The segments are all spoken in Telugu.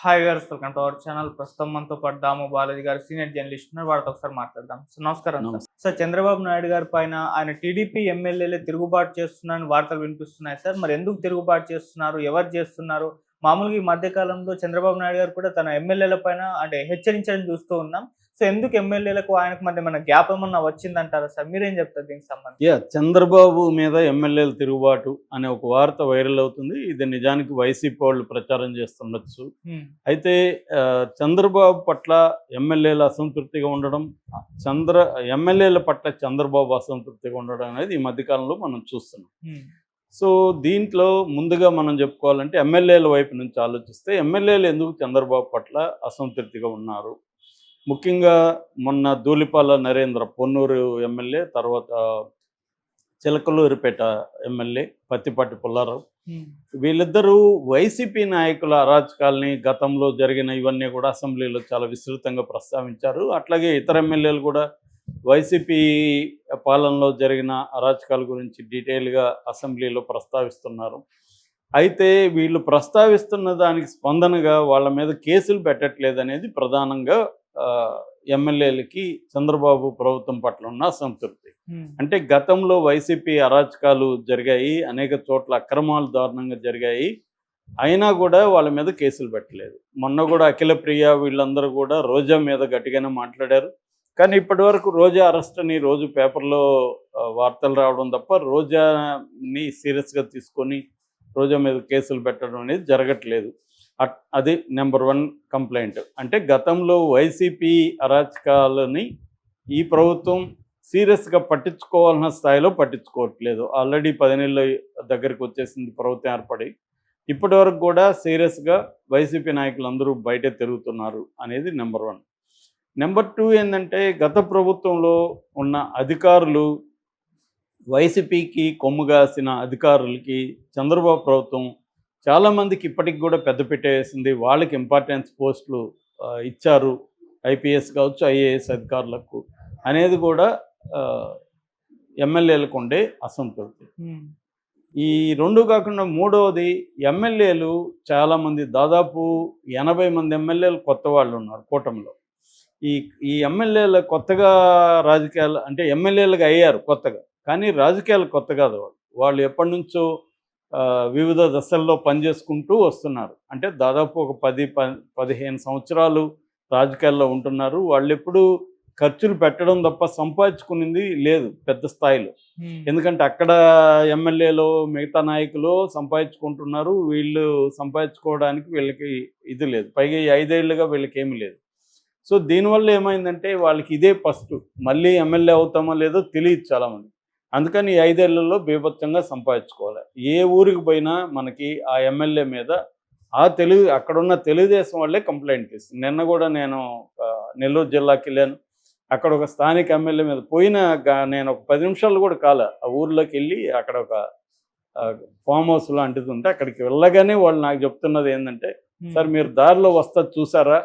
Hi viewers, welcome to our channel. ప్రస్తుతం మనతో పాటు దాము బాలాజీ గారు సీనియర్ జర్నలిస్ట్ ఉన్నారు. వారితో ఒకసారి మాట్లాడదాం. సో నమస్కారం సార్. నమస్తే. సార్, చంద్రబాబు నాయుడు గారి పైన ఆయన టీడీపీ ఎమ్మెల్యేలే తిరుగుబాటు చేస్తున్నారని వార్తలు వినిపిస్తున్నాయి సార్. మరి ఎందుకు తిరుగుబాటు చేస్తున్నారు? ఎవరు చేస్తున్నారు? మామూలుగా ఈ మధ్య కాలంలో చంద్రబాబు నాయుడు గారు కూడా తన ఎమ్మెల్యేల పైన హెచ్చరించడం చూస్తూ ఉన్నాం. సో ఎందుకు ఎమ్మెల్యేలకు ఆయనకు మధ్య మన గ్యాప్ ఏమన్నా వచ్చిందంటారా సార్? మీరేం చెప్తారు దీనికి సంబంధించి? చంద్రబాబు మీద ఎమ్మెల్యేల తిరుగుబాటు అనే ఒక వార్త వైరల్ అవుతుంది. ఇది నిజానికి వైసీపీ వాళ్ళు ప్రచారం చేస్తుండొచ్చు. అయితే చంద్రబాబు పట్ల ఎమ్మెల్యేల అసంతృప్తిగా ఉండడం, ఎమ్మెల్యేల పట్ల చంద్రబాబు అసంతృప్తిగా ఉండడం అనేది ఈ మధ్యకాలంలో మనం చూస్తున్నాం. సో దీంట్లో ముందుగా మనం చెప్పుకోవాలంటే ఎమ్మెల్యేల వైపు నుంచి ఆలోచిస్తే ఎమ్మెల్యేలు ఎందుకు చంద్రబాబు పట్ల అసంతృప్తిగా ఉన్నారు? ముఖ్యంగా మొన్న ధూళిపాల నరేంద్ర పొన్నూరు ఎమ్మెల్యే, తర్వాత చిలకలూరిపేట ఎమ్మెల్యే పత్తిపాటి పుల్లారావు, వీళ్ళిద్దరూ వైసీపీ నాయకుల అరాచకాలని, గతంలో జరిగిన ఇవన్నీ కూడా అసెంబ్లీలో చాలా విస్తృతంగా ప్రస్తావించారు. అట్లాగే ఇతర ఎమ్మెల్యేలు కూడా వైసీపీ పాలనలో జరిగిన అరాచకాల గురించి డీటెయిల్గా అసెంబ్లీలో ప్రస్తావిస్తున్నారు. అయితే వీళ్ళు ప్రస్తావిస్తున్న దానికి స్పందనగా వాళ్ళ మీద కేసులు పెట్టట్లేదు అనేది ప్రధానంగా ఎమ్మెల్యేలకి చంద్రబాబు ప్రభుత్వం పట్ల ఉన్న అసంతృప్తి. అంటే గతంలో వైసీపీ అరాచకాలు జరిగాయి, అనేక చోట్ల అక్రమాలు దారుణంగా జరిగాయి, అయినా కూడా వాళ్ళ మీద కేసులు పెట్టలేదు. మొన్న కూడా అఖిలప్రియ వీళ్ళందరూ కూడా రోజా మీద గట్టిగానే మాట్లాడారు. కానీ ఇప్పటి వరకు రోజా అరెస్ట్ అని రోజు పేపర్లో వార్తలు రావడం తప్ప రోజాని సీరియస్గా తీసుకొని రోజా మీద కేసులు పెట్టడం అనేది జరగట్లేదు. అది నెంబర్ 1 కంప్లైంట్. అంటే గతంలో వైసీపీ అరాచకాలని ఈ ప్రభుత్వం సీరియస్గా పట్టించుకోవాలన్న స్థాయిలో పట్టించుకోవట్లేదు. ఆల్రెడీ 10 నెలల దగ్గరికి వచ్చేసింది ప్రభుత్వం ఏర్పడి. ఇప్పటి వరకు కూడా సీరియస్గా వైసీపీ నాయకులందరూ బయటే తిరుగుతున్నారు అనేది నెంబర్ 1. నెంబర్ 2 ఏంటంటే గత ప్రభుత్వంలో ఉన్న అధికారులు, వైసీపీకి కొమ్ముగాసిన అధికారులకి చంద్రబాబు ప్రభుత్వం చాలామందికి ఇప్పటికి కూడా పెద్దపీట వేసింది. వాళ్ళకి ఇంపార్టెన్స్ పోస్టులు ఇచ్చారు, ఐపీఎస్ కావచ్చు, ఐఏఎస్ అధికారులకు అనేది కూడా ఎమ్మెల్యేలకు ఉండే అసంతృప్తి. ఈ 2 కాకుండా మూడవది, ఎమ్మెల్యేలు చాలామంది, దాదాపు 80 మంది ఎమ్మెల్యేలు కొత్త వాళ్ళు ఉన్నారు కూటమిలో. ఈ ఎమ్మెల్యేలు కొత్తగా రాజకీయాలు అంటే ఎమ్మెల్యేలుగా అయ్యారు కొత్తగా, కానీ రాజకీయాలు కొత్త కాదు. వాళ్ళు ఎప్పటి నుంచో వివిధ దశల్లో పనిచేసుకుంటూ వస్తున్నారు. అంటే దాదాపు ఒక 10-15 సంవత్సరాలు రాజకీయాల్లో ఉంటున్నారు. వాళ్ళు ఎప్పుడు ఖర్చులు పెట్టడం తప్ప సంపాదించుకునేది లేదు పెద్ద స్థాయిలో. ఎందుకంటే అక్కడ ఎమ్మెల్యేలు, మిగతా నాయకులు సంపాదించుకుంటున్నారు, వీళ్ళు సంపాదించుకోవడానికి వీళ్ళకి ఇది లేదు. పైగా ఈ 5 ఏళ్ళుగా వీళ్ళకి ఏమీ లేదు. సో దీనివల్ల ఏమైందంటే వాళ్ళకి ఇదే ఫస్ట్, మళ్ళీ ఎమ్మెల్యే అవుతామో లేదో తెలియదు చాలామంది. అందుకని ఈ 5 ఏళ్లలో బీభత్సంగా సంపాదించుకోవాలి. ఏ ఊరికి పోయినా మనకి ఆ ఎమ్మెల్యే మీద అక్కడున్న తెలుగుదేశం వాళ్ళే కంప్లైంట్ ఇస్తుంది. నిన్న కూడా నేను నెల్లూరు జిల్లాకి వెళ్ళాను. అక్కడ ఒక స్థానిక ఎమ్మెల్యే మీద నేను ఒక 10 నిమిషాలు కూడా ఆ ఊర్లోకి వెళ్ళి అక్కడ ఒక ఫామ్ హౌస్ లాంటిది ఉంటే అక్కడికి వెళ్ళగానే వాళ్ళు నాకు చెప్తున్నది ఏంటంటే, సార్ మీరు దారిలో వస్తా చూసారా,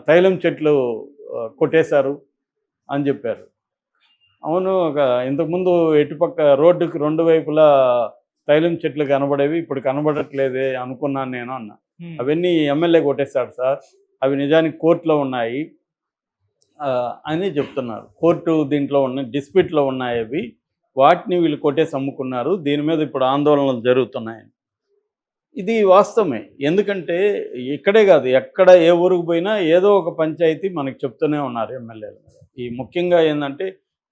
తైలం చెట్లు కొట్టేశారు అని చెప్పారు. అవును, ఇంతకుముందు ఎటుపక్క రోడ్డుకి 2 వైపులా తైలం చెట్లు కనబడేవి, ఇప్పుడు కనబడట్లేదే అనుకున్నాను నేను అన్న. అవన్నీ ఎమ్మెల్యే కొట్టేశాడు సార్, అవి నిజానికి కోర్టులో ఉన్నాయి అని చెప్తున్నారు. కోర్టు దీంట్లో ఉన్న డిస్ప్యూట్లో ఉన్నాయి అవి, వాటిని వీళ్ళు కొట్టేసి అమ్ముకున్నారు, దీని మీద ఇప్పుడు ఆందోళనలు జరుగుతున్నాయని. ఇది వాస్తవమే. ఎందుకంటే ఇక్కడే కాదు, ఎక్కడ ఏ ఊరికి పోయినా ఏదో ఒక పంచాయతీ మనకి చెప్తూనే ఉన్నారు ఎమ్మెల్యేల మీద. ఈ ముఖ్యంగా ఏంటంటే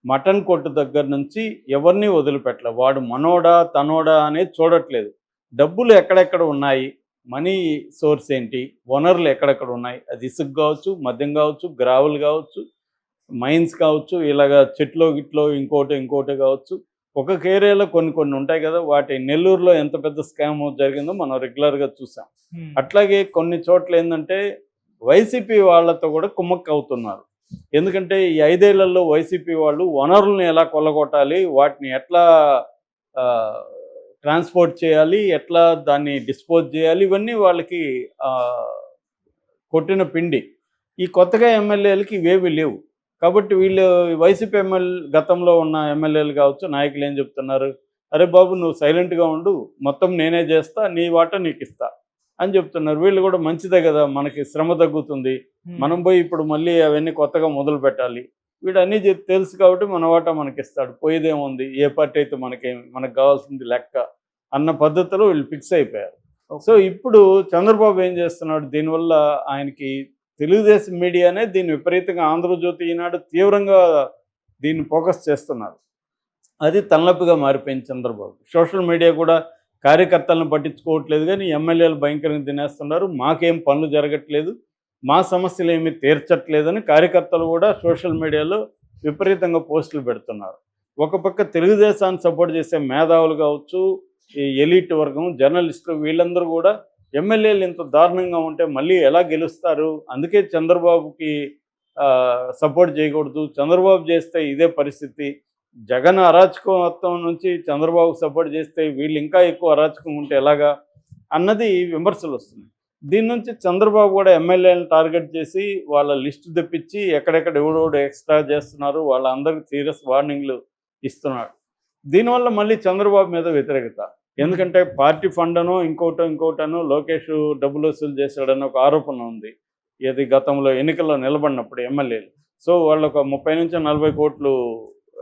మటన్ కొట్టు దగ్గర నుంచి ఎవరిని వదిలిపెట్టలే. వాడు మనోడా తనోడా అనేది చూడట్లేదు. డబ్బులు ఎక్కడెక్కడ ఉన్నాయి, మనీ సోర్స్ ఏంటి, వనరులు ఎక్కడెక్కడ ఉన్నాయి, అది ఇసుక కావచ్చు, మద్యం కావచ్చు, గ్రావులు కావచ్చు, మైన్స్ కావచ్చు, ఇలాగా చెట్లో గిట్లో ఇంకోటి కావచ్చు. ఒక్కొక్క ఏరియాలో కొన్ని ఉంటాయి కదా, వాటి నెల్లూరులో ఎంత పెద్ద స్కామ్ జరిగిందో మనం రెగ్యులర్గా చూసాం. అట్లాగే కొన్ని చోట్ల ఏంటంటే వైసీపీ వాళ్ళతో కూడా కుమ్మక్క అవుతున్నారు. ఎందుకంటే ఈ 5 ఏళ్లలో వైసీపీ వాళ్ళు వనరులను ఎలా కొల్లగొట్టాలి, వాటిని ఎట్లా ట్రాన్స్పోర్ట్ చేయాలి, ఎట్లా దాన్ని డిస్పోజ్ చేయాలి, ఇవన్నీ వాళ్ళకి కొట్టిన పిండి. ఈ కొత్తగా ఎమ్మెల్యేలకి ఇవేవి లేవు. కాబట్టి వీళ్ళు వైసీపీ గతంలో ఉన్న ఎమ్మెల్యేలు కావచ్చు, నాయకులు ఏం చెప్తున్నారు, అరే బాబు నువ్వు సైలెంట్గా ఉండు, మొత్తం నేనే చేస్తా, నీ వాటా నీకు ఇస్తా అని చెప్తున్నారు. వీళ్ళు కూడా మంచిదే కదా, మనకి శ్రమ తగ్గుతుంది, మనం పోయి ఇప్పుడు మళ్ళీ అవన్నీ కొత్తగా మొదలు పెట్టాలి, వీడన్నీ తెలుసు కాబట్టి మన వాటా మనకిస్తాడు, పోయేదేముంది, ఏ పార్టీ అయితే మనకు కావాల్సింది లెక్క అన్న పద్ధతిలో వీళ్ళు ఫిక్స్ అయిపోయారు. సో ఇప్పుడు చంద్రబాబు ఏం చేస్తున్నాడు, దీనివల్ల ఆయనకి తెలుగుదేశం మీడియానే దీన్ని విపరీతంగా, ఆంధ్రజ్యోతి, ఈనాడు తీవ్రంగా దీన్ని ఫోకస్ చేస్తున్నారు. అది తలనొప్పిగా మారిపోయింది చంద్రబాబు. సోషల్ మీడియా కూడా కార్యకర్తలను పట్టించుకోవట్లేదు, కానీ ఎమ్మెల్యేలు భయంకరంగా తినేస్తున్నారు, మాకేం పనులు జరగట్లేదు, మా సమస్యలు ఏమీ తీర్చట్లేదని కార్యకర్తలు కూడా సోషల్ మీడియాలో విపరీతంగా పోస్టులు పెడుతున్నారు. ఒక పక్క తెలుగుదేశాన్ని సపోర్ట్ చేసే మేధావులు కావచ్చు, ఈ ఎలీట్ వర్గం, జర్నలిస్టులు, వీళ్ళందరూ కూడా ఎమ్మెల్యేలు ఇంత దారుణంగా ఉంటే మళ్ళీ ఎలా గెలుస్తారు, అందుకే చంద్రబాబుకి సపోర్ట్ చేయకూడదు, చంద్రబాబు చేస్తే ఇదే పరిస్థితి, జగన్ అరాచకత్వం నుంచి చంద్రబాబుకు సపోర్ట్ చేస్తే వీళ్ళు ఇంకా ఎక్కువ అరాచకం ఉంటే ఎలాగా అన్నది విమర్శలు వస్తున్నాయి. దీని నుంచి చంద్రబాబు కూడా ఎమ్మెల్యేలను టార్గెట్ చేసి వాళ్ళ లిస్టు తెప్పించి ఎక్కడెక్కడ ఎవడోడు ఎక్స్ట్రా చేస్తున్నారు, వాళ్ళందరికీ సీరియస్ వార్నింగ్లు ఇస్తున్నాడు. దీనివల్ల మళ్ళీ చంద్రబాబు మీద వ్యతిరేకత, ఎందుకంటే పార్టీ ఫండ్ అనో ఇంకోటనో లోకేష్ డబ్బులు వసూలు చేశాడని ఒక ఆరోపణ ఉంది, ఏది గతంలో ఎన్నికల్లో నిలబడినప్పుడు ఎమ్మెల్యేలు. సో వాళ్ళు ఒక 30 నుంచి 40 కోట్లు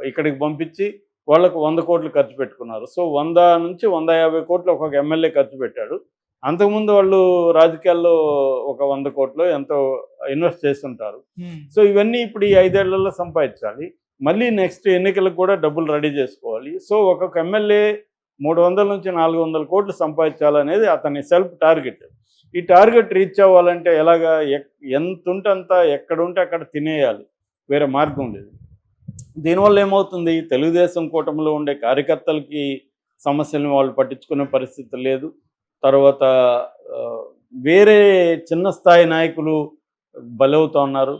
ఇక్కడికి పంపించి వాళ్ళకు 100 కోట్లు ఖర్చు పెట్టుకున్నారు. సో 100 నుంచి 150 కోట్లు ఒక్కొక్క ఎమ్మెల్యే ఖర్చు పెట్టాడు. అంతకుముందు వాళ్ళు రాజకీయాల్లో ఒక 100 కోట్లు ఎంతో ఇన్వెస్ట్ చేస్తుంటారు. సో ఇవన్నీ ఇప్పుడు ఈ 5 ఏళ్లలో సంపాదించాలి, మళ్ళీ నెక్స్ట్ ఎన్నికలకు కూడా డబ్బులు రెడీ చేసుకోవాలి. సో ఒక్కొక్క ఎమ్మెల్యే 300 నుంచి 400 కోట్లు సంపాదించాలనేది అతని సెల్ఫ్ టార్గెట్. ఈ టార్గెట్ రీచ్ అవ్వాలంటే ఎలాగా, ఎంత ఉంటే అంత, ఎక్కడుంటే అక్కడ తినేయాలి, వేరే మార్గం లేదు. దీనివల్ల ఏమవుతుంది, తెలుగుదేశం కూటమిలో ఉండే కార్యకర్తలకి సమస్యలను వాళ్ళు పట్టించుకునే పరిస్థితి లేదు. తర్వాత వేరే చిన్న స్థాయి నాయకులు బలవుతూ ఉన్నారు.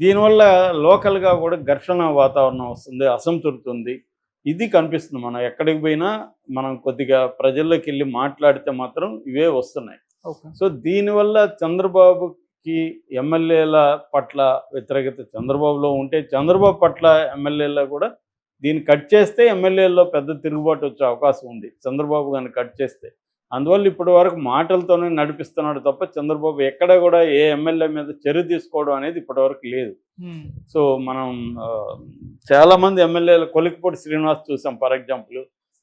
దీనివల్ల లోకల్గా కూడా ఘర్షణ వాతావరణం వస్తుంది, అసంతృప్తి ఉంది. ఇది కనిపిస్తుంది. మనం ఎక్కడికి పోయినా మనం కొద్దిగా ప్రజల్లోకి వెళ్ళి మాట్లాడితే మాత్రం ఇవే వస్తున్నాయి. సో దీనివల్ల చంద్రబాబుకి ఎమ్మెల్యేల పట్ల వ్యతిరేకత చంద్రబాబులో ఉంటే, చంద్రబాబు పట్ల ఎమ్మెల్యేలో కూడా దీన్ని కట్ చేస్తే ఎమ్మెల్యేల్లో పెద్ద తిరుగుబాటు వచ్చే అవకాశం ఉంది చంద్రబాబు గారిని కట్ చేస్తే. అందువల్ల ఇప్పటి వరకు మాటలతోనే నడిపిస్తున్నాడు తప్ప చంద్రబాబు ఎక్కడ కూడా ఏ ఎమ్మెల్యే మీద చర్య తీసుకోవడం అనేది ఇప్పటివరకు లేదు. సో మనం చాలామంది ఎమ్మెల్యేలు, కొలిక్కిపూడి శ్రీనివాస్ చూసాం ఫర్ ఎగ్జాంపుల్,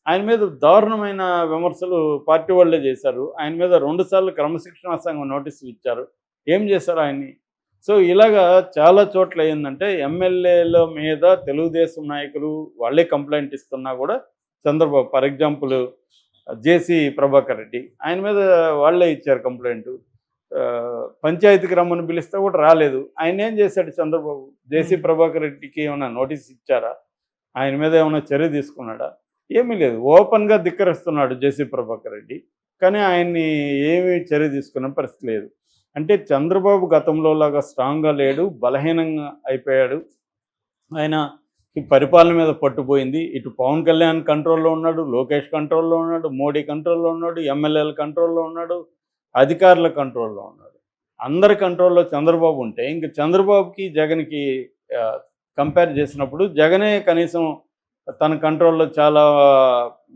ఆయన మీద దారుణమైన విమర్శలు పార్టీ వాళ్ళే చేశారు. ఆయన మీద 2 సార్లు క్రమశిక్షణా సంఘం నోటీసులు ఇచ్చారు. ఏం చేశారు ఆయన్ని? సో ఇలాగా చాలా చోట్ల ఏంటంటే ఎమ్మెల్యేల మీద తెలుగుదేశం నాయకులు వాళ్ళే కంప్లైంట్ ఇస్తున్నా కూడా చంద్రబాబు, ఫర్ ఎగ్జాంపుల్ జేసీ ప్రభాకర్ రెడ్డి, ఆయన మీద వాళ్ళే ఇచ్చారు కంప్లైంట్. పంచాయతీకి రమ్మని పిలిస్తే కూడా రాలేదు. ఆయన ఏం చేశాడు చంద్రబాబు? జేసీ ప్రభాకర్ రెడ్డికి ఏమైనా నోటీస్ ఇచ్చారా? ఆయన మీద ఏమైనా చర్య తీసుకున్నాడా? ఏమీ లేదు. ఓపెన్గా ధిక్కరిస్తున్నాడు జేసీ ప్రభాకర్ రెడ్డి, కానీ ఆయన్ని ఏమీ చర్య తీసుకునే పరిస్థితి లేదు. అంటే చంద్రబాబు గతంలో లాగా స్ట్రాంగ్గా లేడు, బలహీనంగా అయిపోయాడు. ఆయన పరిపాలన మీద పట్టుపోయింది. ఇటు పవన్ కళ్యాణ్ కంట్రోల్లో ఉన్నాడు, లోకేష్ కంట్రోల్లో ఉన్నాడు, మోడీ కంట్రోల్లో ఉన్నాడు, ఎమ్మెల్యేల కంట్రోల్లో ఉన్నాడు, అధికారుల కంట్రోల్లో ఉన్నాడు. అందరి కంట్రోల్లో చంద్రబాబు ఉంటే ఇంక చంద్రబాబుకి జగన్కి కంపేర్ చేసినప్పుడు జగనే కనీసం తన కంట్రోల్లో చాలా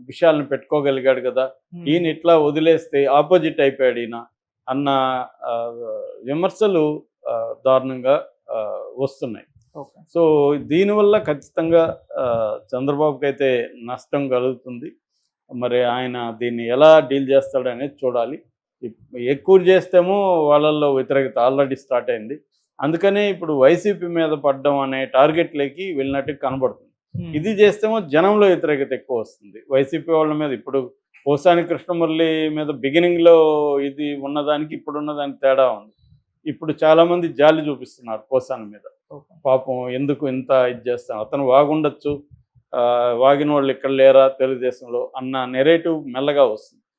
విషయాలను పెట్టుకోగలిగాడు కదా, ఈయన ఇట్లా వదిలేస్తే ఆపోజిట్ అయిపోయాడు ఈయన అన్న విమర్శలు దారుణంగా వస్తున్నాయి. సో దీనివల్ల ఖచ్చితంగా చంద్రబాబుకి అయితే నష్టం కలుగుతుంది. మరి ఆయన దీన్ని ఎలా డీల్ చేస్తాడు అనేది చూడాలి. ఎక్కువ చేస్తేమో వాళ్ళల్లో వ్యతిరేకత ఆల్రెడీ స్టార్ట్ అయింది. అందుకనే ఇప్పుడు వైసీపీ మీద పడడం అనే టార్గెట్లోకి వెళ్ళినట్టు కనబడుతుంది. ఇది చేస్తేమో జనంలో వ్యతిరేకత ఎక్కువ వస్తుంది వైసీపీ వాళ్ళ మీద. ఇప్పుడు పోసాని కృష్ణమురళి మీద బిగినింగ్లో ఇది ఉన్నదానికి ఇప్పుడున్నదానికి తేడా ఉంది. ఇప్పుడు చాలామంది జాలి చూపిస్తున్నారు పోసాని మీద, పాపం ఎందుకు ఇంత ఇది చేస్తాం, అతను వాగుండొచ్చు, వాగిన వాళ్ళు ఇక్కడ లేరా తెలుగుదేశంలో అన్న నెరేటివ్ మెల్లగా వస్తుంది.